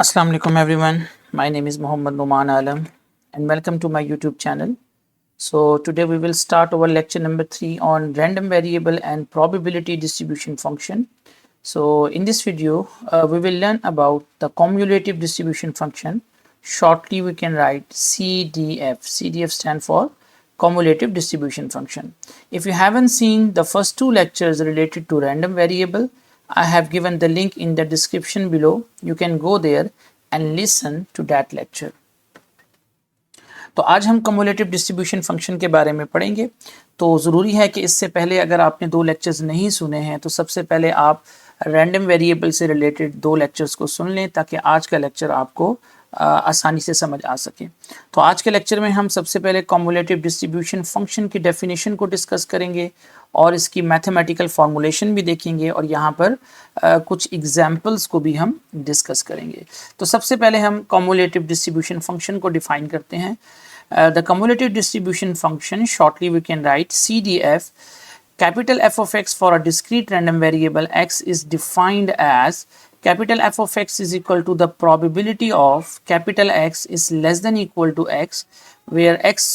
Assalamu alaikum everyone. My name is Muhammad Numan Alam and welcome to my YouTube channel. So today we will start our lecture number 3 on random variable and probability distribution function. So in this video we will learn about the cumulative distribution function. Shortly we can write CDF. CDF stand for cumulative distribution function. If you haven't seen the first two lectures related to random variable, I have given the link in the description below. You can go there and listen to that lecture. तो आज हम cumulative distribution function के बारे में पढ़ेंगे। तो ज़रूरी है कि इससे पहले अगर आपने दो लेक्चर्स नहीं सुने हैं तो सबसे पहले आप रैंडम वेरिएबल से रिलेटेड दो लेक्चर्स को सुन लें ताकि आज का लेक्चर आपको आसानी से समझ आ सके। तो आज के लेक्चर में हम सबसे पहले कम्युलेटिव डिस्ट्रीब्यूशन फंक्शन की डेफिनेशन को डिस्कस करेंगे और इसकी मैथमेटिकल फॉर्मूलेशन भी देखेंगे और यहाँ पर कुछ एग्जाम्पल्स को भी हम डिस्कस करेंगे। तो सबसे पहले हम कम्युलेटिव डिस्ट्रीब्यूशन फंक्शन को डिफाइन करते हैं। The cumulative distribution function shortly we can write CDF. Capital F of x for a discrete random variable x is defined as capital F of x is equal to the probability of capital X is less than equal to x, where x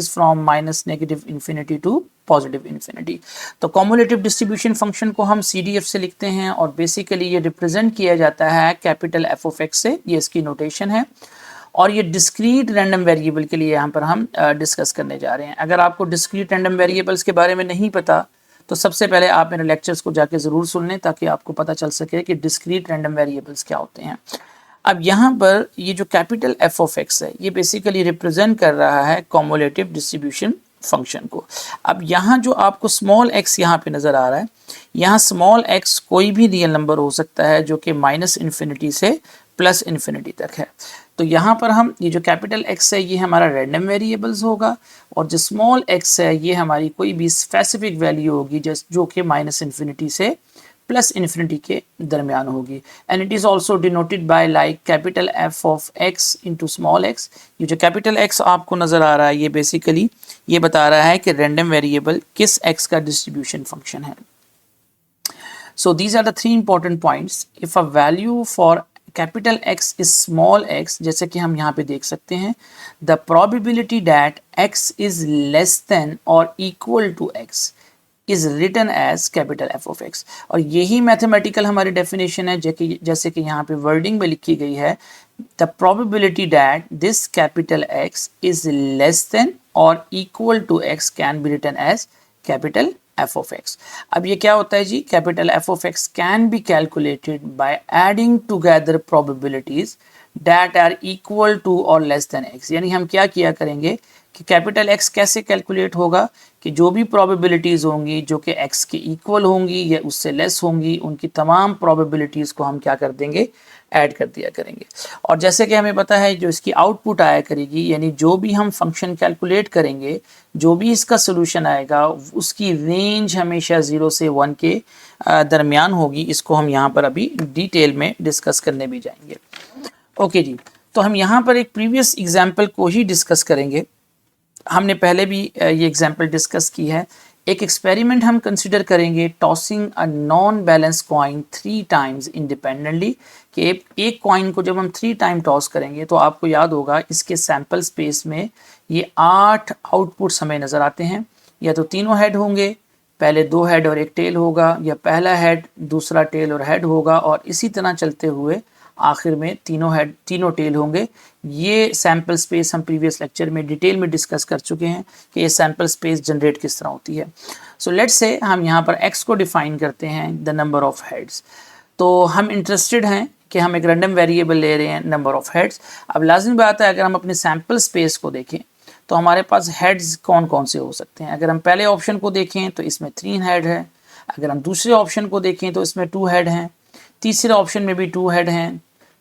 is from minus negative infinity to positive infinity. तो cumulative distribution function को हम CDF से लिखते हैं और basically ये represent किया जाता है कैपिटल F of x से, ये इसकी नोटेशन है। और ये डिस्क्रीट रैंडम वेरिएबल के लिए यहाँ पर हम डिस्कस करने जा रहे हैं। अगर आपको डिस्क्रीट रैंडम वेरिएबल्स के बारे में नहीं पता तो सबसे पहले आप मेरे लेक्चर्स को जाके ज़रूर सुन लें ताकि आपको पता चल सके कि डिस्क्रीट रैंडम वेरिएबल्स क्या होते हैं। अब यहाँ पर ये जो कैपिटल F of x है ये बेसिकली रिप्रेजेंट कर रहा है कॉम्युलेटिव डिस्ट्रीब्यूशन फंक्शन को। अब यहाँ जो आपको स्मॉल x यहाँ पे नज़र आ रहा है, यहाँ स्मॉल x कोई भी रियल नंबर हो सकता है जो कि माइनस इन्फिनिटी से प्लस इन्फिनिटी तक है। तो यहाँ पर हम ये जो कैपिटल X है ये हमारा रैंडम वेरिएबल्स होगा और जो स्मॉल x है ये हमारी कोई भी स्पेसिफिक वैल्यू होगी जो कि माइनस इन्फिनिटी से प्लस इन्फिनिटी के दरमियान होगी। And it is also denoted by like capital F of x into small x। ये जो कैपिटल X आपको नज़र आ रहा है ये बेसिकली ये बता रहा है कि रैंडम वेरिएबल किस x का डिस्ट्रीब्यूशन फंक्शन है। So these are the three important points. If a value for capital X is small x, जैसे कि हम यहाँ पे देख सकते हैं, the probability that x is less than और equal to x is written as capital F of x। और यही मैथमेटिकल हमारी डेफिनेशन है जैसे कि यहाँ पे वर्डिंग में लिखी गई है, the probability that this capital X is less than और equal to x can be written as capital F of x। अब ये क्या होता है जी, capital F of x can be calculated by adding together probabilities that are equal to और less than x। यानी हम क्या किया करेंगे कि कैपिटल X कैसे कैलकुलेट होगा कि जो भी प्रोबेबिलिटीज़ होंगी जो कि x के इक्वल होंगी या उससे लेस होंगी उनकी तमाम प्रोबेबिलिटीज़ को हम क्या कर देंगे, ऐड कर दिया करेंगे। और जैसे कि हमें पता है जो इसकी आउटपुट आया करेगी, यानी जो भी हम फंक्शन कैलकुलेट करेंगे, जो भी इसका सोल्यूशन आएगा उसकी रेंज हमेशा 0 से 1 के दरमियान होगी। इसको हम यहाँ पर अभी डिटेल में डिस्कस करने भी जाएंगे। ओके जी, तो हम यहाँ पर एक प्रीवियस एग्जाम्पल को ही डिस्कस करेंगे। हमने पहले भी ये एग्जाम्पल डिस्कस की है। एक एक्सपेरिमेंट हम कंसिडर करेंगे, tossing a non balance coin 3 times independently, कि एक कॉइन को जब हम 3 टाइम टॉस करेंगे तो आपको याद होगा इसके सैम्पल स्पेस में ये 8 आउटपुट्स हमें नज़र आते हैं। या तो तीनों हेड होंगे, पहले 2 हेड और 1 टेल होगा, या पहला हेड दूसरा टेल और हेड होगा, और इसी तरह चलते हुए आखिर में तीनों हेड तीनों टेल होंगे। ये सैम्पल स्पेस हम प्रीवियस लेक्चर में डिटेल में डिस्कस कर चुके हैं कि ये सैम्पल स्पेस जनरेट किस तरह होती है। सो लेट्स से हम यहाँ पर x को डिफाइन करते हैं द नंबर ऑफ हेड्स। तो हम इंटरेस्टेड हैं कि हम एक रैंडम वेरिएबल ले रहे हैं नंबर ऑफ हेड्स। अब लाजमी बात है अगर हम अपने सैम्पल स्पेस को देखें तो हमारे पास हेड्स कौन कौन से हो सकते हैं। अगर हम पहले ऑप्शन को देखें तो इसमें 3 हेड है, अगर हम दूसरे ऑप्शन को देखें तो इसमें 2 हेड हैं, तीसरे ऑप्शन में भी 2 हेड हैं,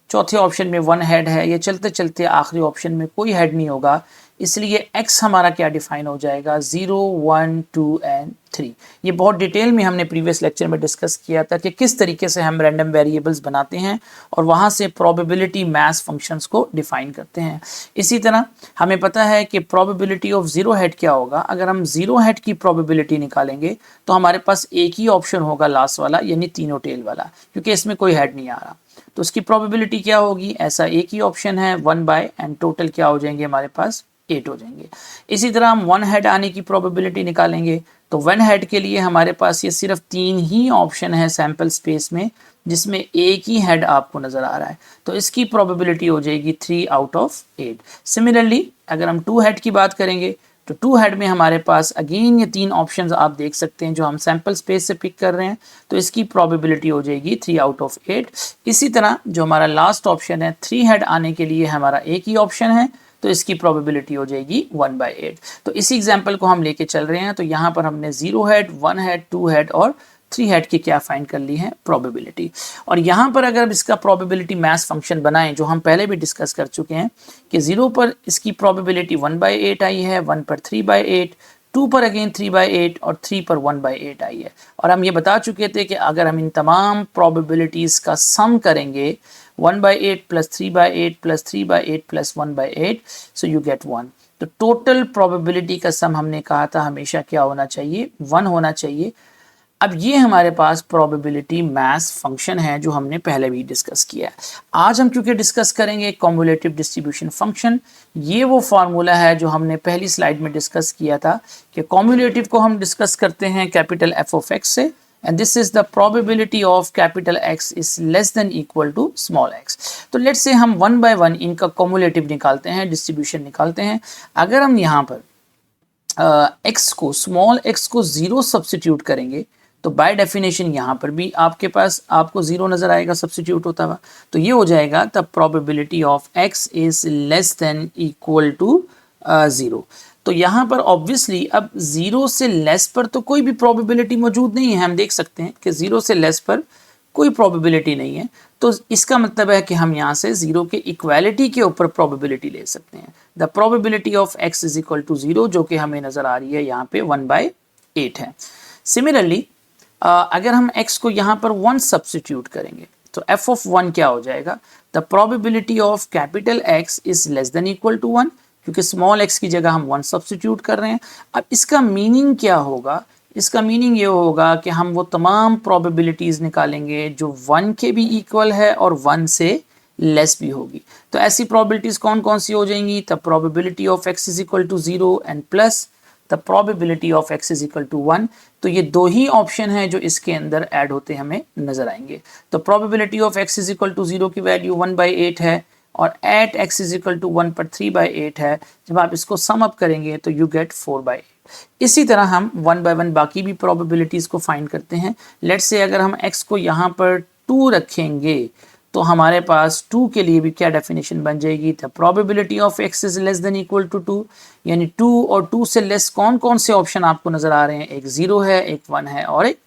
चौथे ऑप्शन में 1 हेड है, ये चलते चलते आखिरी ऑप्शन में कोई हेड नहीं होगा। इसलिए x हमारा क्या डिफाइन हो जाएगा, 0, 1, 2 एंड 3। ये बहुत डिटेल में हमने प्रीवियस लेक्चर में डिस्कस किया था कि किस तरीके से हम रैंडम वेरिएबल्स बनाते हैं और वहाँ से प्रोबेबिलिटी मैथ फंक्शंस को डिफाइन करते हैं। इसी तरह हमें पता है कि प्रोबेबिलिटी ऑफ 0 हेड क्या होगा। अगर हम 0 हेड की प्रोबेबिलिटी निकालेंगे तो हमारे पास एक ही ऑप्शन होगा लास्ट वाला, यानी तीनों टेल वाला, क्योंकि इसमें कोई हेड नहीं आ रहा। तो उसकी प्रोबेबिलिटी क्या होगी, ऐसा एक ही ऑप्शन है 1 बाय एंड टोटल क्या हो जाएंगे हमारे पास 8 हो जाएंगे। इसी तरह हम 1 हेड आने की प्रोबेबिलिटी निकालेंगे तो 1 हेड के लिए हमारे पास ये सिर्फ 3 ही ऑप्शन है सैंपल स्पेस में जिसमें एक ही हेड आपको नजर आ रहा है, तो इसकी प्रोबेबिलिटी हो जाएगी 3 आउट ऑफ 8। सिमिलरली अगर हम 2 हेड की बात करेंगे तो 2 हेड में हमारे पास अगेन ये 3 ऑप्शंस आप देख सकते हैं जो हम सैंपल स्पेस से पिक कर रहे हैं, तो इसकी प्रोबेबिलिटी हो जाएगी 3 आउट ऑफ 8। इसी तरह जो हमारा लास्ट ऑप्शन है 3 हेड आने के लिए हमारा एक ही ऑप्शन है, तो इसकी प्रोबेबिलिटी हो जाएगी 1 बाय 8। तो इसी एग्जाम्पल को हम लेके चल रहे हैं, तो यहाँ पर हमने 0 हेड, 1 हेड, 2 हेड और 3 हेड की क्या फाइंड कर ली है, प्रोबेबिलिटी। और यहाँ पर अगर इसका प्रोबेबिलिटी मैथ फंक्शन बनाएं जो हम पहले भी डिस्कस कर चुके हैं कि 0 पर इसकी प्रोबेबिलिटी 1 बाय 8 आई है, 1 पर 3 बाय 8, 2 पर अगेन 3 बाय 8 और 3 पर 1 बाय 8 आई है। और हम ये बता चुके थे कि अगर हम इन तमाम प्रोबेबिलिटीज़ का सम करेंगे 1 by 8 plus 3 by 8 plus 3 by 8 plus 1 by 8, so you get 1। तो टोटल प्रोबेबिलिटी का सम हमने कहा था हमेशा क्या होना चाहिए, 1 होना चाहिए। अब ये हमारे पास प्रोबेबिलिटी मैथ फंक्शन है जो हमने पहले भी डिस्कस किया है। आज हम क्योंकि डिस्कस करेंगे कॉम्युलेटिव डिस्ट्रीब्यूशन फंक्शन, ये वो फार्मूला है जो हमने पहली स्लाइड में डिस्कस किया था कि कॉम्युलेटिव को हम डिस्कस करते हैं कैपिटल एफ ऑफ एक्स से, and this is the probability of capital X is less than equal to small x। तो लेट्स से हम 1 बाय 1 इनका कॉम्युलेटिव निकालते हैं, डिस्ट्रीब्यूशन निकालते हैं। अगर हम यहाँ पर x को स्मॉल x को 0 सब्सिट्यूट करेंगे तो बाय डेफिनेशन यहाँ पर भी आपके पास आपको 0 नजर आएगा सब्सिट्यूट होता हुआ, तो ये हो जाएगा the probability of x is less than equal to 0। तो यहाँ पर ऑब्वियसली अब 0 से लेस पर तो कोई भी प्रोबेबिलिटी मौजूद नहीं है, हम देख सकते हैं कि 0 से लेस पर कोई प्रोबेबिलिटी नहीं है, तो इसका मतलब है कि हम यहाँ से 0 के इक्वालिटी के ऊपर प्रोबेबिलिटी ले सकते हैं। The probability of x is equal to 0 जो कि हमें नजर आ रही है यहाँ पे 1 बाय 8 है। सिमिलरली अगर हम x को यहाँ पर 1 सब्सिट्यूट करेंगे तो f ऑफ 1 क्या हो जाएगा, the probability of capital X is less than equal to 1, क्योंकि स्मॉल x की जगह हम 1 सब्सिट्यूट कर रहे हैं। अब इसका मीनिंग क्या होगा, इसका मीनिंग ये होगा कि हम वो तमाम प्रोबेबिलिटीज़ निकालेंगे जो 1 के भी इक्वल है और 1 से लेस भी होगी। तो ऐसी प्रोबेबिलिटीज़ कौन कौन सी हो जाएंगी, the probability of x is equal to 0 and plus the probability of x is equal to 1। तो ये दो ही ऑप्शन हैं जो इसके अंदर ऐड होते हमें नजर आएंगे। तो probability of x is equal to 0 की वैल्यू 1 बाई 8 है और at x is equal to 1 पर 3 बाई 8 है। जब आप इसको सम अप करेंगे तो यू गेट 4 बाई 8। इसी तरह हम 1 बाय 1 बाकी भी प्रोबेबिलिटीज़ को फाइंड करते हैं। लेट्स से अगर हम x को यहाँ पर 2 रखेंगे तो हमारे पास 2 के लिए भी क्या डेफिनेशन बन जाएगी, the probability of x is less than equal to 2, यानी 2 और 2 से लेस कौन कौन से ऑप्शन आपको नजर आ रहे हैं, एक 0 है, एक 1 है और एक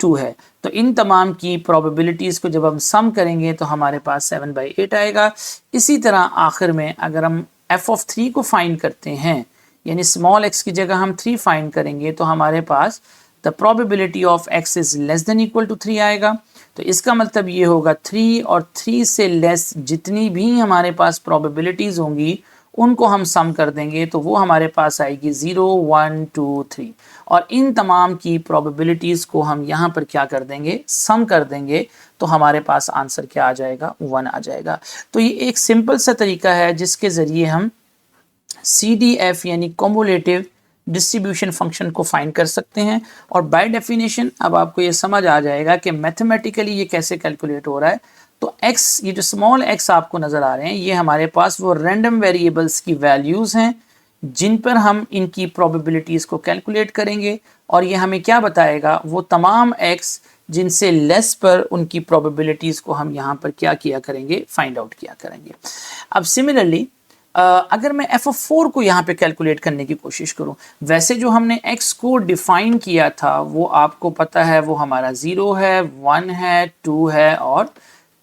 2 है। तो इन तमाम की प्रोबेबिलिटीज़ को जब हम सम करेंगे तो हमारे पास 7 बाई 8 आएगा। इसी तरह आखिर में अगर हम f ऑफ 3 को फाइंड करते हैं, यानी स्मॉल x की जगह हम 3 फाइंड करेंगे तो हमारे पास the probability of x is less than equal to 3 आएगा। तो इसका मतलब ये होगा 3 और 3 से लेस जितनी भी हमारे पास प्रोबेबिलिटीज़ होंगी उनको हम सम कर देंगे तो वो हमारे पास आएगी 0, 1, 2, 3। और इन तमाम की प्रोबेबिलिटीज़ को हम यहाँ पर क्या कर देंगे, सम कर देंगे, तो हमारे पास आंसर क्या आ जाएगा, 1 आ जाएगा। तो ये एक सिंपल सा तरीका है जिसके ज़रिए हम CDF यानी कॉम्युलेटिव डिस्ट्रीब्यूशन फंक्शन को फाइंड कर सकते हैं। और बाय डेफिनेशन अब आपको ये समझ आ जाएगा कि मैथमेटिकली ये कैसे कैलकुलेट हो रहा है। तो x, ये जो स्मॉल x आपको नज़र आ रहे हैं, ये हमारे पास वो रैंडम वेरिएबल्स की वैल्यूज़ हैं जिन पर हम इनकी प्रोबेबिलिटीज़ को कैलकुलेट करेंगे और ये हमें क्या बताएगा, वो तमाम x जिनसे लेस पर उनकी प्रोबेबिलिटीज़ को हम यहाँ पर क्या किया करेंगे, फाइंड आउट किया करेंगे। अब सिमिलरली अगर मैं f ऑफ 4 को यहाँ पे कैलकुलेट करने की कोशिश करूँ, वैसे जो हमने x को डिफाइन किया था वो आपको पता है, वो हमारा 0 है, 1 है, 2 है और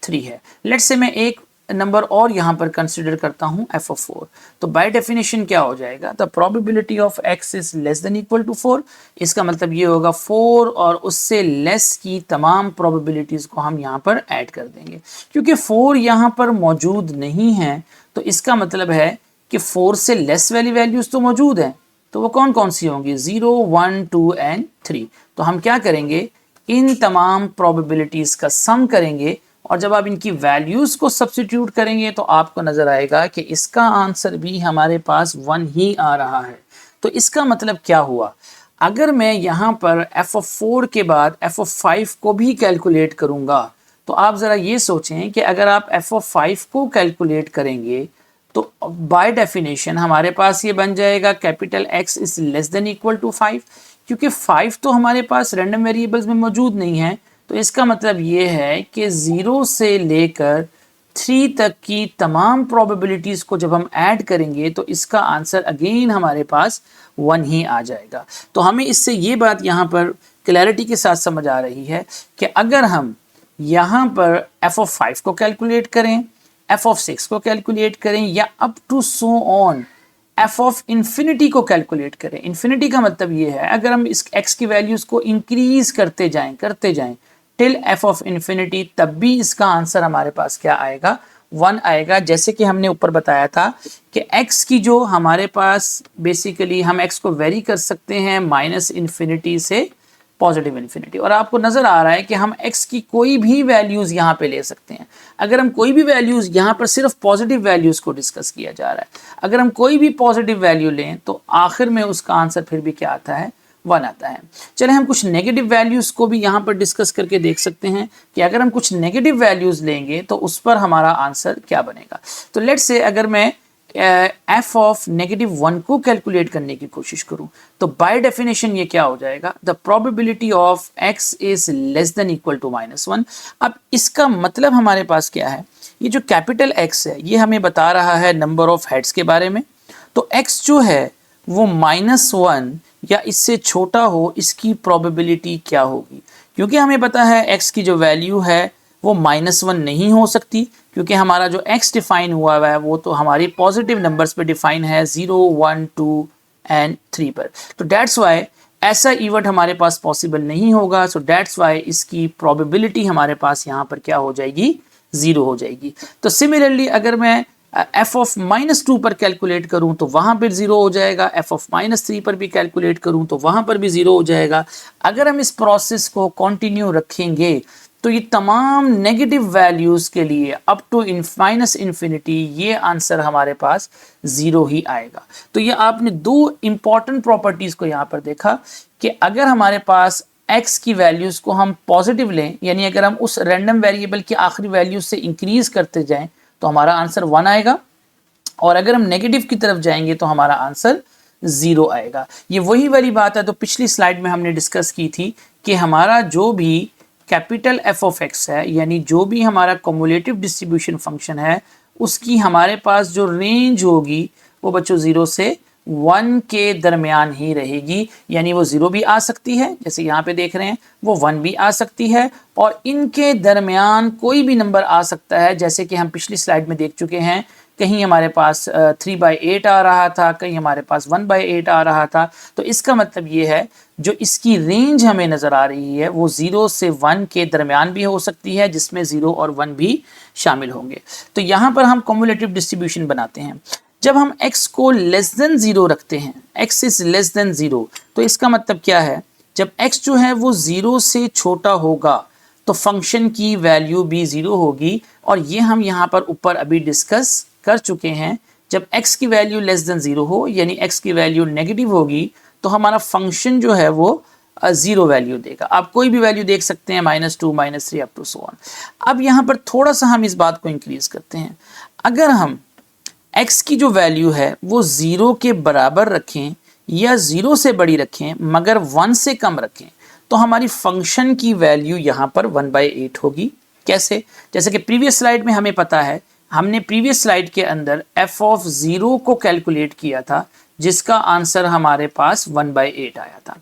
3 है। लेट्स से मैं एक नंबर और यहाँ पर कंसिडर करता हूँ f ऑफ 4, तो बाय डेफिनेशन क्या हो जाएगा, the probability of x is less than equal to 4। इसका मतलब ये होगा 4 और उससे लेस की तमाम प्रोबेबिलिटीज़ को हम यहाँ पर ऐड कर देंगे। क्योंकि 4 यहाँ पर मौजूद नहीं है तो इसका मतलब है कि 4 से लेस वाली वैल्यूज़ तो मौजूद हैं, तो वो कौन कौन सी होंगी, 0, 1, 2 एंड 3। तो हम क्या करेंगे, इन तमाम प्रोबेबिलिटीज़ का सम करेंगे और जब आप इनकी वैल्यूज़ को सब्स्टिट्यूट करेंगे तो आपको नज़र आएगा कि इसका आंसर भी हमारे पास 1 ही आ रहा है। तो इसका मतलब क्या हुआ, अगर मैं यहाँ पर f(4) के बाद f(5) को भी कैलकुलेट करूँगा तो आप ज़रा ये सोचें कि अगर आप f(5) को कैलकुलेट करेंगे तो बाय डेफिनेशन हमारे पास ये बन जाएगा capital X is less than equal to 5, क्योंकि 5 तो हमारे पास रैंडम वेरिएबल्स में मौजूद नहीं है। तो इसका मतलब ये है कि 0 से लेकर 3 तक की तमाम प्रोबेबिलिटीज़ को जब हम ऐड करेंगे तो इसका आंसर अगेन हमारे पास 1 ही आ जाएगा। तो हमें इससे ये बात यहाँ पर क्लैरिटी के साथ समझ आ रही है कि अगर हम यहाँ पर f(5) को कैलकुलेट करें, f(6) को कैलकुलेट करें या up to so on f(∞) को कैलकुलेट करें। इन्फिनिटी का मतलब ये है अगर हम इस x की वैल्यूज़ को इंक्रीज करते जाएं टिल f(∞), तब भी इसका आंसर हमारे पास क्या आएगा, 1 आएगा। जैसे कि हमने ऊपर बताया था कि x की जो हमारे पास बेसिकली हम x को वेरी कर सकते हैं -∞ से +∞, और आपको नज़र आ रहा है कि हम x की कोई भी वैल्यूज़ यहाँ पे ले सकते हैं। अगर हम कोई भी वैल्यूज़, यहाँ पर सिर्फ पॉजिटिव वैल्यूज़ को डिस्कस किया जा रहा है, अगर हम कोई भी पॉजिटिव वैल्यू लें तो आखिर में उसका आंसर फिर भी क्या आता है, 1 आता है। चले हम कुछ नेगेटिव वैल्यूज़ को भी यहाँ पर डिस्कस करके देख सकते हैं कि अगर हम कुछ नेगेटिव वैल्यूज़ लेंगे तो उस पर हमारा आंसर क्या बनेगा। तो लेट्स से अगर मैं f(-1) को कैलकुलेट करने की कोशिश करूं तो बाय डेफिनेशन ये क्या हो जाएगा, the probability of x is less than equal to -1। अब इसका मतलब हमारे पास क्या है, ये जो कैपिटल X है ये हमें बता रहा है नंबर ऑफ हेड्स के बारे में। तो x जो है वो -1 या इससे छोटा हो, इसकी प्रोबेबिलिटी क्या होगी, क्योंकि हमें पता है x की जो वैल्यू है वो -1 नहीं हो सकती, क्योंकि हमारा जो x डिफाइन हुआ है वो तो हमारी पॉजिटिव नंबर्स पे डिफाइन है 0, 1, 2 एंड 3 पर। तो डेट्स वाई ऐसा इवेंट हमारे पास पॉसिबल नहीं होगा। सो डेट्स वाई इसकी प्रोबेबिलिटी हमारे पास यहाँ पर क्या हो जाएगी, 0 हो जाएगी। तो सिमिलरली अगर मैं f(-2) पर कैलकुलेट करूं तो वहां पर 0 हो जाएगा, f(-3) पर भी कैलकुलेट करूं तो वहां पर भी 0 हो जाएगा। अगर हम इस प्रोसेस को कंटिन्यू रखेंगे तो ये तमाम नेगेटिव वैल्यूज़ के लिए अप टू -∞ ये आंसर हमारे पास 0 ही आएगा। तो ये आपने 2 इंपॉर्टेंट प्रॉपर्टीज़ को यहाँ पर देखा कि अगर हमारे पास x की वैल्यूज़ को हम पॉजिटिव लें, यानी अगर हम उस रैंडम वेरिएबल की आखिरी वैल्यूज से इंक्रीज करते जाएं तो हमारा आंसर 1 आएगा, और अगर हम नेगेटिव की तरफ जाएंगे तो हमारा आंसर 0 आएगा। ये वही वाली बात है तो पिछली स्लाइड में हमने डिस्कस की थी कि हमारा जो भी कैपिटल f(x) है, यानी जो भी हमारा कम्युलेटिव डिस्ट्रीब्यूशन फंक्शन है, उसकी हमारे पास जो रेंज होगी वो बच्चों 0 से 1 के दरमियान ही रहेगी। यानी वो 0 भी आ सकती है, जैसे यहाँ पे देख रहे हैं, वो 1 भी आ सकती है, और इनके दरमियान कोई भी नंबर आ सकता है, जैसे कि हम पिछली स्लाइड में देख चुके हैं। कहीं हमारे पास 3/8 आ रहा था, कहीं हमारे पास 1/8 आ रहा था। तो इसका मतलब ये है जो इसकी रेंज हमें नज़र आ रही है वो 0 से 1 के दरमियान भी हो सकती है, जिसमें 0 और 1 भी शामिल होंगे। तो यहाँ पर हम कम्युलेटिव डिस्ट्रीब्यूशन बनाते हैं। जब हम x को लेस देन 0 रखते हैं, x इज लेस देन 0, तो इसका मतलब क्या है, जब x जो है वो 0 से छोटा होगा तो फंक्शन की वैल्यू भी 0 होगी, और ये हम यहाँ पर ऊपर अभी डिस्कस कर चुके हैं। जब x की वैल्यू लेस देन 0 हो, यानी x की वैल्यू नेगेटिव होगी, तो हमारा फंक्शन जो है वो 0 वैल्यू देगा। आप कोई भी वैल्यू देख सकते हैं, -2, -3 अप टू सो ऑन। अब यहाँ पर थोड़ा सा हम इस बात को इंक्रीज करते हैं। अगर हम x की जो वैल्यू है वो 0 के बराबर रखें या 0 से बड़ी रखें मगर 1 से कम रखें, तो हमारी फंक्शन की वैल्यू यहाँ पर 1/8 होगी। कैसे? जैसे कि प्रीवियस स्लाइड में हमें पता है, हमने प्रीवियस स्लाइड के अंदर f(0) को कैलकुलेट किया था, जिसका आंसर हमारे पास 1/8 आया था।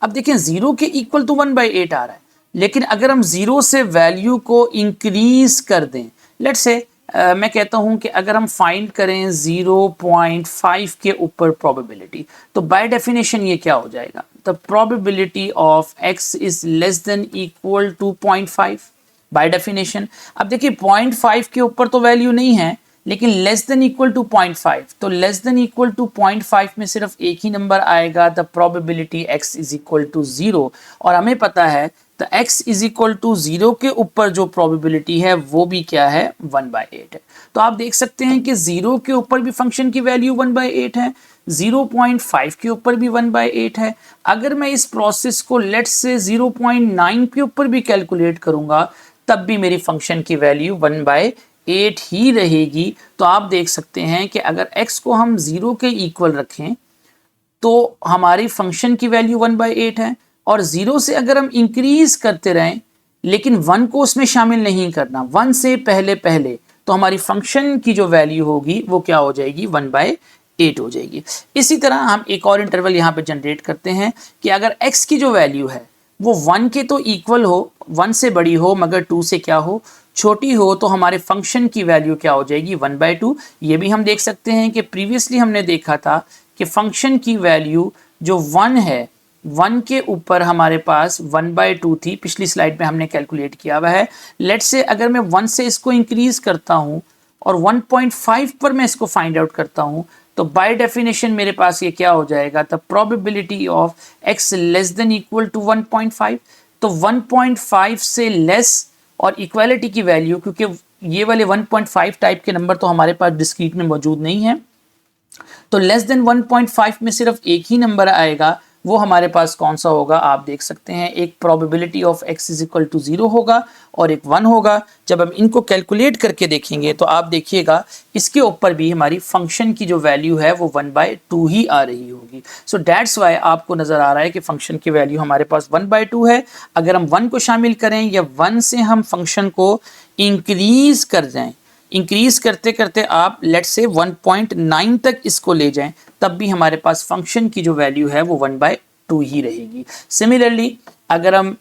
अब देखें 0 के इक्वल तो 1/8 आ रहा है, लेकिन अगर हम 0 से वैल्यू को इंक्रीज कर दें, लेट्स से मैं कहता हूं कि अगर हम फाइंड करें 0.5 के ऊपर प्रोबेबिलिटी, तो बाय डेफिनेशन ये क्या हो जाएगा, the probability of x is less than equal to 0.5 by definition. अब देखिए 0.5 के ऊपर तो वैल्यू नहीं है, लेकिन लेस देन इक्वल टू 0.5, तो लेस देन इक्वल टू 0.5 में सिर्फ एक ही नंबर आएगा, the probability x is equal to 0। और हमें पता है तो x इज इक्वल टू 0 के ऊपर जो प्रोबेबिलिटी है वो भी क्या है 1/8 है। तो आप देख सकते हैं कि 0 के ऊपर भी फंक्शन की वैल्यू 1/8 है, 0.5 के ऊपर भी 1/8 है। अगर मैं इस प्रोसेस को लेट्स से 0.9 के ऊपर भी कैलकुलेट करूंगा तब भी मेरी फंक्शन की वैल्यू 1/8 ही रहेगी। तो आप देख सकते हैं कि अगर x को हम 0 के इक्वल रखें तो हमारी फंक्शन की वैल्यू 1/8 है, और 0 से अगर हम इंक्रीज करते रहें लेकिन 1 को उसमें शामिल नहीं करना, 1 से पहले पहले, तो हमारी फंक्शन की जो वैल्यू होगी वो क्या हो जाएगी 1/8 हो जाएगी। इसी तरह हम एक और इंटरवल यहाँ पे जनरेट करते हैं कि अगर x की जो वैल्यू है वो 1 के तो इक्वल हो, 1 से बड़ी हो मगर 2 से क्या हो छोटी हो, तो हमारे फंक्शन की वैल्यू क्या हो जाएगी 1/2। ये भी हम देख सकते हैं कि प्रीवियसली हमने देखा था कि फंक्शन की वैल्यू जो 1 है, 1 के ऊपर हमारे पास 1/2 थी, पिछली स्लाइड में हमने कैलकुलेट किया हुआ है। लेट्स से अगर मैं 1 से इसको इंक्रीज करता हूं और 1.5 पर मैं इसको फाइंड आउट करता हूं, तो बाय डेफिनेशन मेरे पास ये क्या हो जाएगा, the probability of x less than equal to 1.5। तो 1.5 से लेस और इक्वालिटी की वैल्यू, क्योंकि ये वाले 1.5 टाइप के नंबर तो हमारे पास डिस्क्रीट में मौजूद नहीं है, तो लेस देन 1.5 में सिर्फ एक ही नंबर आएगा, वो हमारे पास कौन सा होगा आप देख सकते हैं, एक probability of x is equal to 0 होगा और एक 1 होगा। जब हम इनको कैलकुलेट करके देखेंगे तो आप देखिएगा इसके ऊपर भी हमारी फंक्शन की जो वैल्यू है वो 1/2 ही आ रही होगी। सो दैट्स वाई आपको नजर आ रहा है कि फंक्शन की वैल्यू हमारे पास 1/2 है। अगर हम 1 को शामिल करें या 1 से हम फंक्शन को इंक्रीज कर जाएं, इंक्रीज करते करते आप लेट्स से 1.9 तक इसको ले जाएं, तब भी हमारे पास फंक्शन की जो वैल्यू है वो 1/2 ही रहेगी। सिमिलरली अगर हम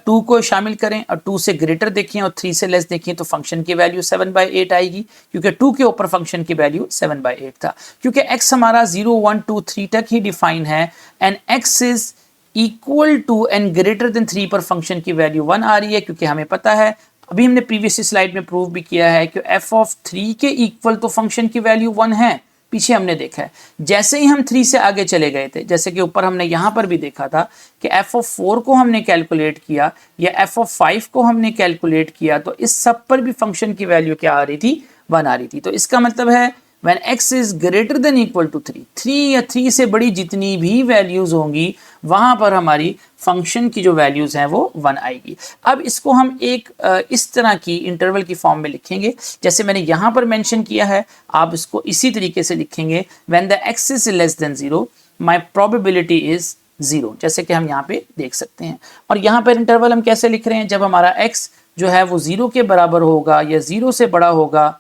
2 को शामिल करें और 2 से ग्रेटर देखें और 3 से लेस देखें तो फंक्शन की वैल्यू 7/8 आएगी, क्योंकि 2 के ऊपर फंक्शन की वैल्यू 7/8 था। क्योंकि x हमारा 0, 1, 2, 3 तक ही डिफाइन है and x is equal to and greater than 3 पर फंक्शन की वैल्यू 1 आ रही है, क्योंकि हमें पता है, अभी हमने प्रीवियस स्लाइड में प्रूव भी किया है कि f(3) के इक्वल तो फंक्शन की वैल्यू 1 है, पीछे हमने देखा है। जैसे ही हम 3 से आगे चले गए थे, जैसे कि ऊपर हमने यहाँ पर भी देखा था कि f(4) को हमने कैलकुलेट किया या f(5) को हमने कैलकुलेट किया, तो इस सब पर भी फंक्शन की वैल्यू क्या आ रही थी 1 आ रही थी। तो इसका मतलब है when x is greater than equal to 3, 3 या 3 से बड़ी जितनी भी वैल्यूज होंगी वहां पर हमारी फंक्शन की जो वैल्यूज हैं वो 1 आएगी। अब इसको हम एक इस तरह की इंटरवल की फॉर्म में लिखेंगे, जैसे मैंने यहां पर मेंशन किया है, आप इसको इसी तरीके से लिखेंगे when the x is less than 0 my probability is 0, जैसे कि हम यहाँ पे देख सकते हैं। और यहाँ पर इंटरवल हम कैसे लिख रहे हैं, जब हमारा x जो है वो 0 के बराबर होगा या 0 से बड़ा होगा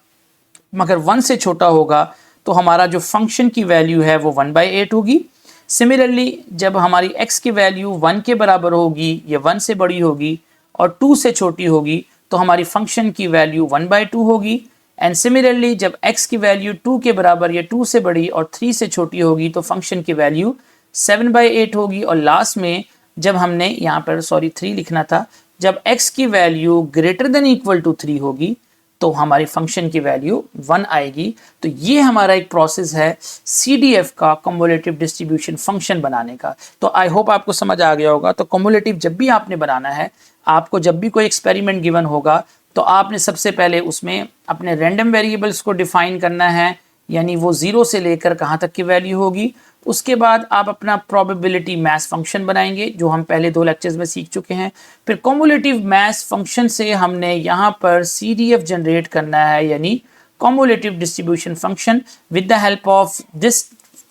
मगर 1 से छोटा होगा, तो हमारा जो फंक्शन की वैल्यू है वो 1/8 होगी। सिमिलरली जब हमारी x की वैल्यू 1 के बराबर होगी या 1 से बड़ी होगी और 2 से छोटी होगी तो हमारी फंक्शन की वैल्यू 1/2 होगी। एंड सिमिलरली जब x की वैल्यू 2 के बराबर या 2 से बड़ी और 3 से छोटी होगी तो फंक्शन की वैल्यू 7/8 होगी। और लास्ट में जब हमने यहाँ पर 3 लिखना था, जब x की value greater than equal to 3 होगी तो हमारी फंक्शन की वैल्यू 1 आएगी। तो ये हमारा एक प्रोसेस है CDF का, कम्युलेटिव डिस्ट्रीब्यूशन फंक्शन बनाने का। तो आई होप आपको समझ आ गया होगा। तो कम्युलेटिव जब भी आपने बनाना है, आपको जब भी कोई एक्सपेरिमेंट गिवन होगा तो आपने सबसे पहले उसमें अपने रैंडम वेरिएबल्स को डिफाइन करना है, यानी वो 0 से लेकर कहाँ तक की वैल्यू होगी। उसके बाद आप अपना प्रोबेबिलिटी मैथ फंक्शन बनाएंगे, जो हम पहले 2 लेक्चर्स में सीख चुके हैं। फिर कम्युलेटिव मैथ फंक्शन से हमने यहाँ पर CDF जनरेट करना है, यानी cumulative distribution function, with the help of this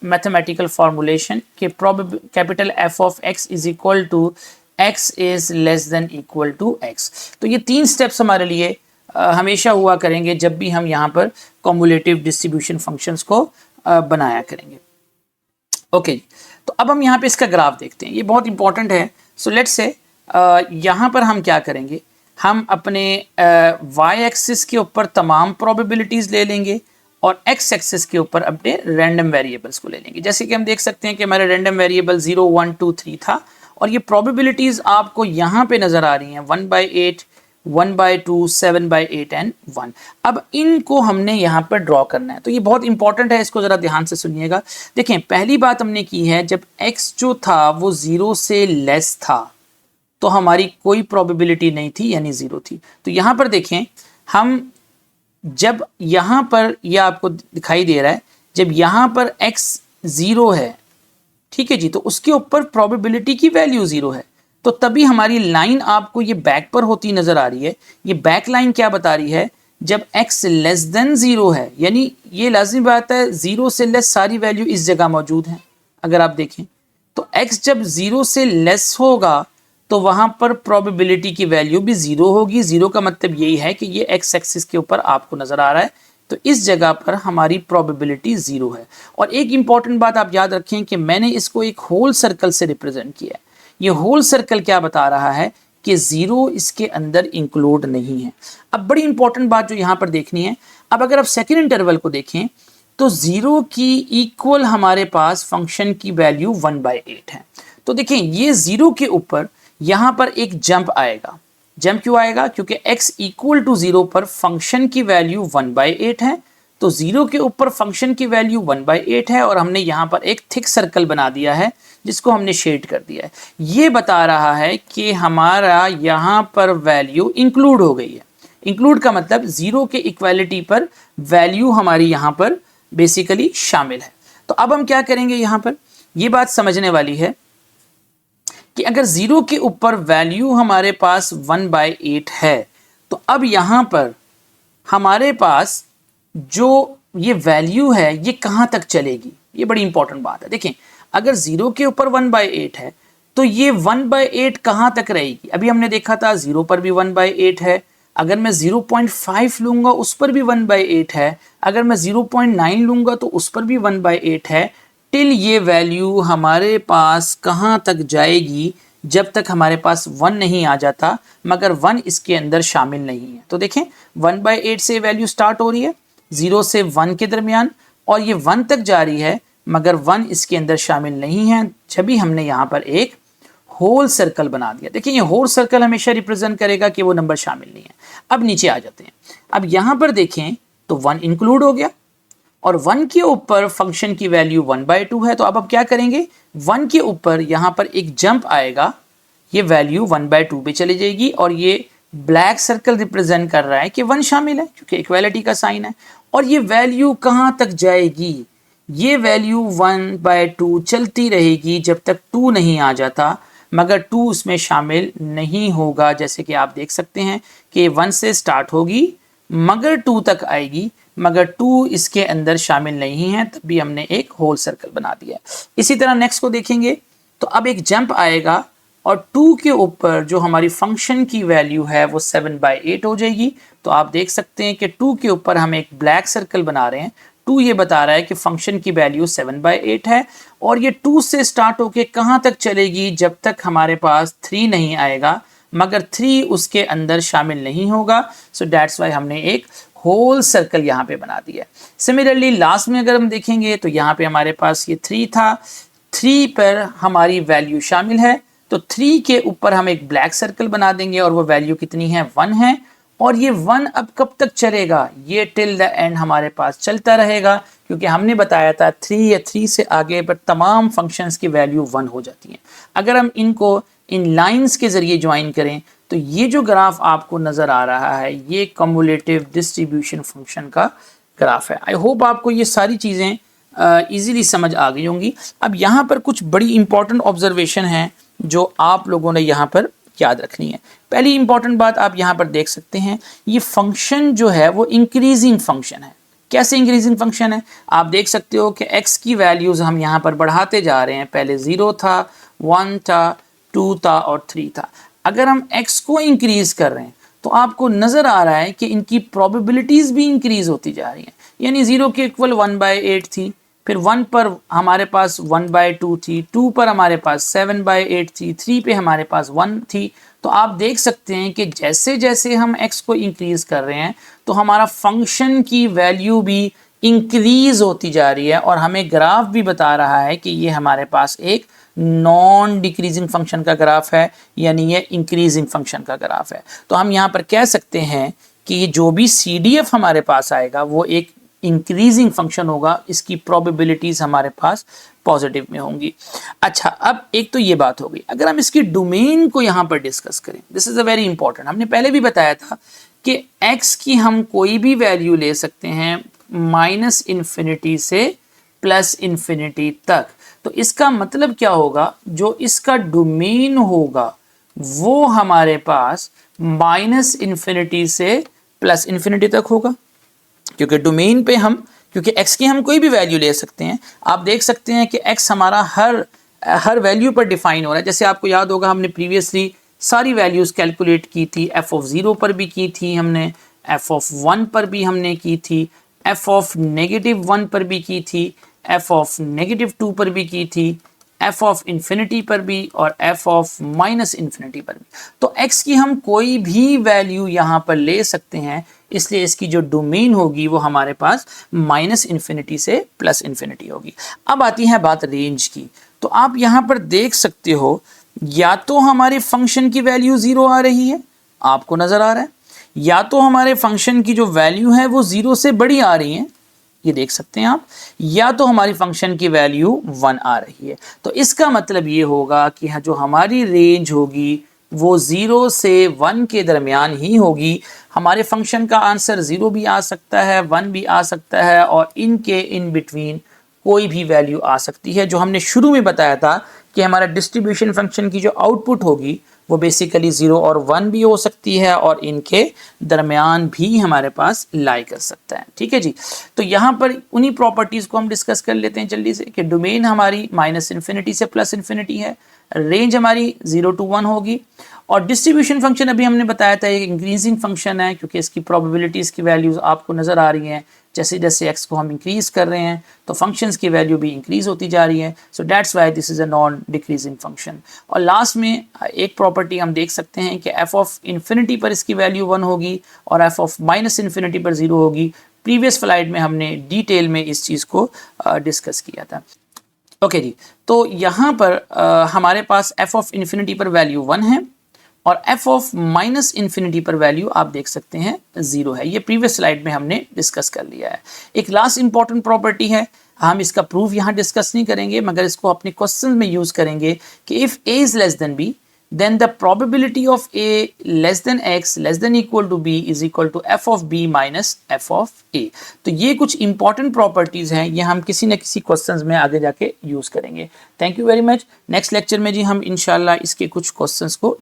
mathematical formulation के capital F of x is equal to x is less than equal to x। तो ये 3 स्टेप्स हमारे लिए हमेशा हुआ करेंगे जब भी हम यहाँ पर कम्युलेटिव डिस्ट्रीब्यूशन फंक्शंस को बनाया करेंगे। ओके, तो अब हम यहाँ पे इसका ग्राफ देखते हैं, ये बहुत इंपॉर्टेंट है। सो लेट्स से यहाँ पर हम क्या करेंगे, हम अपने y एक्सिस के ऊपर तमाम प्रोबेबिलिटीज़ ले लेंगे और x एक्सिस के ऊपर अपने रैंडम वेरिएबल्स को ले लेंगे। जैसे कि हम देख सकते हैं कि हमारे रैंडम वेरिएबल 0, 1, 2, 3 था और ये प्रोबेबिलिटीज़ आपको यहाँ पे नज़र आ रही हैं 1/8, 1/2, 7/8 एंड 1। अब इनको हमने यहाँ पर ड्रॉ करना है, तो ये बहुत इंपॉर्टेंट है, इसको ज़रा ध्यान से सुनिएगा। देखें, पहली बात हमने की है, जब x जो था वो 0 से लेस था तो हमारी कोई प्रोबेबिलिटी नहीं थी, यानी 0 थी। तो यहाँ पर देखें, हम जब यहाँ पर यह आपको दिखाई दे रहा है, जब यहाँ पर x 0 है, ठीक है जी, तो उसके ऊपर प्रोबेबिलिटी की वैल्यू 0 है, तो तभी हमारी लाइन आपको ये बैक पर होती नजर आ रही है। ये बैक लाइन क्या बता रही है, जब x लेस देन 0 है, यानी ये लाजमी बात है 0 से लेस सारी वैल्यू इस जगह मौजूद है। अगर आप देखें तो x जब 0 से लेस होगा तो वहां पर प्रोबेबिलिटी की वैल्यू भी 0 होगी। 0 का मतलब यही है कि ये x एक्सिस के ऊपर आपको नजर आ रहा है, तो इस जगह पर हमारी प्रोबेबिलिटी 0 है। और एक इंपॉर्टेंट बात आप याद रखें कि मैंने इसको एक होल सर्कल से रिप्रेजेंट किया है। ये होल सर्कल क्या बता रहा है कि 0 इसके अंदर इंक्लूड नहीं है। अब बड़ी इंपॉर्टेंट बात जो यहाँ पर देखनी है, अब अगर आप सेकेंड इंटरवल को देखें तो 0 की इक्वल हमारे पास फंक्शन की वैल्यू 1/8 है। तो देखें ये 0 के ऊपर यहाँ पर एक जंप आएगा। जंप क्यों आएगा, क्योंकि x इक्वल टू 0 पर फंक्शन की वैल्यू 1/8 है। तो 0 के ऊपर फंक्शन की वैल्यू 1/8 है और हमने यहाँ पर एक थिक सर्कल बना दिया है जिसको हमने शेड कर दिया है। ये बता रहा है कि हमारा यहाँ पर वैल्यू इंक्लूड हो गई है। इंक्लूड का मतलब 0 के इक्वालिटी पर वैल्यू हमारी यहाँ पर बेसिकली शामिल है। तो अब हम क्या करेंगे, यहाँ पर ये बात समझने वाली है कि अगर 0 के ऊपर वैल्यू हमारे पास 1/8 है तो अब यहाँ पर हमारे पास जो ये वैल्यू है ये कहाँ तक चलेगी, ये बड़ी इंपॉर्टेंट बात है। देखें अगर 0 के ऊपर 1/8 है तो ये 1/8 कहाँ तक रहेगी। अभी हमने देखा था 0 पर भी 1/8 है, अगर मैं 0.5 लूंगा उस पर भी 1/8 है, अगर मैं 0.9 लूंगा तो उस पर भी 1/8 है, टिल ये वैल्यू हमारे पास कहाँ तक जाएगी, जब तक हमारे पास 1 नहीं आ जाता, मगर 1 इसके अंदर शामिल नहीं है। तो देखें 1/8 से वैल्यू स्टार्ट हो रही है 0 से 1 के दरमियान और ये 1 तक जा रही है, मगर 1 इसके अंदर शामिल नहीं है। जब हमने यहाँ पर एक होल सर्कल बना दिया। देखिए ये होल सर्कल हमेशा रिप्रेजेंट करेगा कि वो नंबर शामिल नहीं है। अब नीचे आ जाते हैं, अब यहाँ पर देखें तो 1 इंक्लूड हो गया और 1 के ऊपर फंक्शन की वैल्यू 1/2 है। तो अब क्या करेंगे, 1 के ऊपर यहाँ पर एक जंप आएगा, ये वैल्यू 1/2 पे चली जाएगी और ये ब्लैक सर्कल रिप्रेजेंट कर रहा है कि 1 शामिल है क्योंकि इक्वालिटी का साइन है। और ये वैल्यू कहाँ तक जाएगी, ये वैल्यू 1/2 चलती रहेगी जब तक 2 नहीं आ जाता, मगर 2 उसमें शामिल नहीं होगा। जैसे कि आप देख सकते हैं कि 1 से स्टार्ट होगी मगर 2 तक आएगी, मगर 2 इसके अंदर शामिल नहीं है, तभी हमने एक होल सर्कल बना दिया। इसी तरह नेक्स्ट को देखेंगे तो अब एक जंप आएगा और 2 के ऊपर जो हमारी फंक्शन की वैल्यू है वो 7/8 हो जाएगी। तो आप देख सकते हैं कि 2 के ऊपर हम एक ब्लैक सर्कल बना रहे हैं। 2 ये बता रहा है कि फंक्शन की वैल्यू 7/8 है और ये 2 से स्टार्ट होके कहाँ तक चलेगी, जब तक हमारे पास 3 नहीं आएगा, मगर 3 उसके अंदर शामिल नहीं होगा। सो दैट्स वाई हमने एक होल सर्कल यहाँ पे बना दिया। सिमिलरली लास्ट में अगर हम देखेंगे तो यहाँ पे हमारे पास ये 3 था, 3 पर हमारी वैल्यू शामिल है, तो 3 के ऊपर हम एक ब्लैक सर्कल बना देंगे और वो वैल्यू कितनी है, 1 है। और ये 1 अब कब तक चलेगा, ये टिल द एंड हमारे पास चलता रहेगा, क्योंकि हमने बताया था 3 या 3 से आगे पर तमाम फंक्शंस की वैल्यू 1 हो जाती है। अगर हम इनको इन लाइंस के जरिए ज्वाइन करें तो ये जो ग्राफ आपको नज़र आ रहा है ये कम्युलेटिव डिस्ट्रीब्यूशन फंक्शन का ग्राफ है। आई होप आपको ये सारी चीज़ें ईजीली समझ आ गई होंगी। अब यहाँ पर कुछ बड़ी इंपॉर्टेंट ऑब्जर्वेशन हैं जो आप लोगों ने यहाँ पर याद रखनी है। पहली इंपॉर्टेंट बात आप यहाँ पर देख सकते हैं, ये फंक्शन जो है वो इंक्रीजिंग फंक्शन है। कैसे इंक्रीजिंग फंक्शन है, आप देख सकते हो कि x की वैल्यूज़ हम यहाँ पर बढ़ाते जा रहे हैं। पहले 0 था, 1 था, 2 था और 3 था। अगर हम x को इंक्रीज कर रहे हैं तो आपको नज़र आ रहा है कि इनकी प्रोबेबिलिटीज़ भी इंक्रीज होती जा रही हैं। यानी 0 के इक्वल 1/8 थी, फिर 1 पर हमारे पास 1/2 थी, 2 पर हमारे पास 7/8 थी, 3 पे हमारे पास 1 थी। तो आप देख सकते हैं कि जैसे जैसे हम x को इंक्रीज कर रहे हैं तो हमारा फंक्शन की वैल्यू भी इंक्रीज होती जा रही है और हमें ग्राफ भी बता रहा है कि ये हमारे पास एक नॉन डिक्रीजिंग फंक्शन का ग्राफ है, यानी ये इंक्रीजिंग फंक्शन का ग्राफ है। तो हम यहाँ पर कह सकते हैं कि जो भी CDF हमारे पास आएगा वो एक इंक्रीजिंग फंक्शन होगा, इसकी प्रोबेबिलिटीज हमारे पास पॉजिटिव में होंगी। अच्छा, अब एक तो ये बात हो गई। अगर हम इसकी डोमेन को यहाँ पर डिस्कस करें, this is a very important. हमने पहले भी बताया था कि x की हम कोई भी वैल्यू ले सकते हैं -∞ से +∞ तक। तो इसका मतलब क्या होगा, जो इसका डोमेन होगा वो हमारे पास -∞ से +∞ तक होगा, क्योंकि डोमेन पे हम, क्योंकि x की हम कोई भी वैल्यू ले सकते हैं। आप देख सकते हैं कि x हमारा हर वैल्यू पर डिफाइन हो रहा है। जैसे आपको याद होगा, हमने प्रीवियसली सारी वैल्यूज कैलकुलेट की थी, f(0) पर भी की थी हमने, f(1) पर भी हमने की थी, f(-1) पर भी की थी, f(-2) पर भी की थी, f(∞) पर भी और f(-∞) पर भी। तो x की हम कोई भी वैल्यू यहाँ पर ले सकते हैं, इसलिए इसकी जो डोमेन होगी वो हमारे पास -∞ से +∞ होगी। अब आती है बात रेंज की। तो आप यहाँ पर देख सकते हो, या तो हमारे फंक्शन की वैल्यू 0 आ रही है, आपको नजर आ रहा है, या तो हमारे फंक्शन की जो वैल्यू है वो 0 से बड़ी आ रही है, ये देख सकते हैं आप, या तो हमारी फंक्शन की वैल्यू 1 आ रही है। तो इसका मतलब ये होगा कि जो हमारी रेंज होगी वो 0 से 1 के दरमियान ही होगी। हमारे फंक्शन का आंसर 0 भी आ सकता है, 1 भी आ सकता है, और इनके इन बिटवीन कोई भी वैल्यू आ सकती है। जो हमने शुरू में बताया था कि हमारा डिस्ट्रीब्यूशन फंक्शन की जो आउटपुट होगी वो बेसिकली 0 और 1 भी हो सकती है, और इनके दरमियान भी हमारे पास लाई कर सकता है। ठीक है जी। तो यहाँ पर उन्हीं प्रॉपर्टीज को हम डिस्कस कर लेते हैं जल्दी से, कि डोमेन हमारी -∞ से +∞ है, रेंज हमारी 0 to 1 होगी, और डिस्ट्रीब्यूशन फंक्शन अभी हमने बताया था एक इंक्रीजिंग फंक्शन है, क्योंकि इसकी प्रोबेबिलिटीज़ की वैल्यूज़ आपको नज़र आ रही हैं। जैसे जैसे x को हम इंक्रीज कर रहे हैं तो फंक्शंस की वैल्यू भी इंक्रीज होती जा रही है। So that's why this is a non decreasing function. और लास्ट में एक प्रॉपर्टी हम देख सकते हैं कि f(∞) पर इसकी वैल्यू 1 होगी और f(-∞) पर 0 होगी। प्रीवियस स्लाइड में हमने डिटेल में इस चीज़ को डिस्कस किया था। ओके जी, तो यहाँ पर हमारे पास f(∞) पर वैल्यू 1 है और f(-∞) पर वैल्यू आप देख सकते हैं 0 है। ये प्रीवियस स्लाइड में हमने डिस्कस कर लिया है। एक लास्ट इंपॉर्टेंट प्रॉपर्टी है, हम इसका प्रूफ यहाँ डिस्कस नहीं करेंगे, मगर इसको अपने क्वेश्चन में यूज करेंगे कि if a is less then b, then the probability of a less than x less than equal to b is equal to f of b minus f of a। तो ये कुछ important properties हैं, ये हम किसी न किसी questions में आगे जाके यूज करेंगे। Thank you very much. Next lecture में जी हम इंशाल्लाह इसके कुछ क्वेश्चंस को